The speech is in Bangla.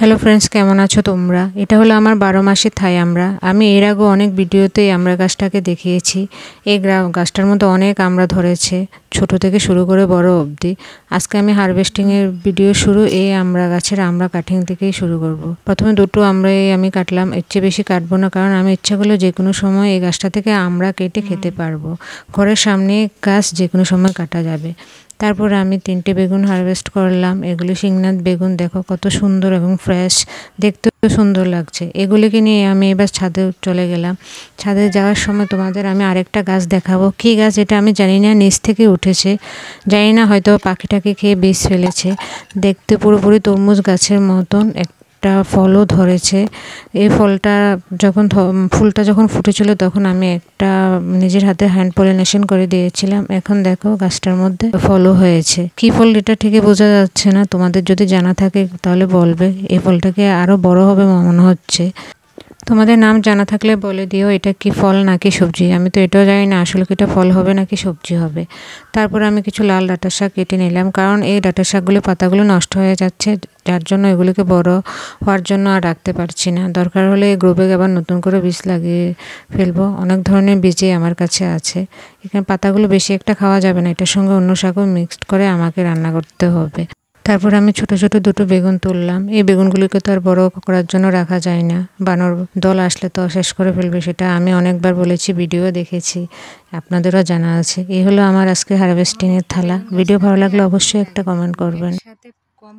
হ্যালো ফ্রেন্ডস, কেমন আছো তোমরা? এটা হলো আমার 12 মাসের থাই আমড়া। আমি এর আগে অনেক ভিডিওতে আমড়া গাছটাকে দেখিয়েছি। এই গাছটার মধ্যে অনেক আমড়া ধরেছে, ছোট থেকে শুরু করে বড় অবধি। আজকে আমি হারভেস্টিংয়ের ভিডিও শুরু এই আমড়া গাছের আমড়া কাটিং থেকেই শুরু করব। প্রথমে দুটো আমড়াই আমি কাটলাম, এর চেয়ে বেশি কাটবো না, কারণ আমি ইচ্ছা করলে যে কোনো সময় এই গাছটা থেকে আমড়া কেটে খেতে পারবো। ঘরের সামনে গাছ, যে কোনো সময় কাটা যাবে। তারপরে আমি 3টে বেগুন হারভেস্ট করলাম। এগুলো শিংনাথ বেগুন, দেখো কত সুন্দর এবং ফ্রেশ, দেখতেও সুন্দর লাগছে। এগুলিকে নিয়ে আমি এবার ছাদে চলে গেলাম। ছাদে যাওয়ার সময় তোমাদের আমি আরেকটা গাছ দেখাবো। কী গাছ এটা আমি জানি না, নিচ থেকে উঠেছে, জানি না, হয়তো পাখিটাকে খেয়ে বীজ ফেলেছে। দেখতে পুরোপুরি তরমুজ গাছের মতন, একটা ফলও ধরেছে। এই ফলটা ফুলটা যখন ফুটেছিল তখন আমি একটা নিজের হাতে হ্যান্ড পলিনেশন করে দিয়েছিলাম। এখন দেখো গাছটার মধ্যে ফলও হয়েছে। কি ফল এটা ঠিকই বোঝা যাচ্ছে না, তোমাদের যদি জানা থাকে তাহলে বলবে। এই ফলটাকে আরো বড় হবে মনে হচ্ছে। তোমাদের নাম জানা থাকলে বলে দিও এটা কি ফল নাকি সবজি। আমি তো এটাও জানি না আসলে কি এটা ফল হবে নাকি সবজি হবে। তারপর আমি কিছু লাল ডাঁটা শাক কেটে নিলাম, কারণ এই ডাঁটা শাকগুলো পাতাগুলো নষ্ট হয়ে যাচ্ছে, যার জন্য এগুলোকে বড় হওয়ার জন্য আর রাখতে পারছি না। দরকার হলে এই গ্রো ব্যাগে আবার নতুন করে বীজ লাগিয়ে ফেলবো। অনেক ধরনের বীজই আমার কাছে আছে। এখানে পাতাগুলো বেশি একটা খাওয়া যাবে না, এটার সঙ্গে অন্য শাকও মিক্সড করে আমাকে রান্না করতে হবে। তারপর আমি ছোট ছোট দুটো বেগুন তুললাম। এই বেগুনগুলিকে তো আর বড় করার জন্য রাখা যায় না, বানর দল আসলে তো শেষ করে ফেলবে। সেটা আমি অনেকবার বলেছি, ভিডিও দেখেছি, আপনাদেরও জানা আছে। এই হলো আমার আজকে হারভেস্টিংয়ের থালা। ভিডিও ভালো লাগলে অবশ্যই একটা কমেন্ট করবেন। সাথে কম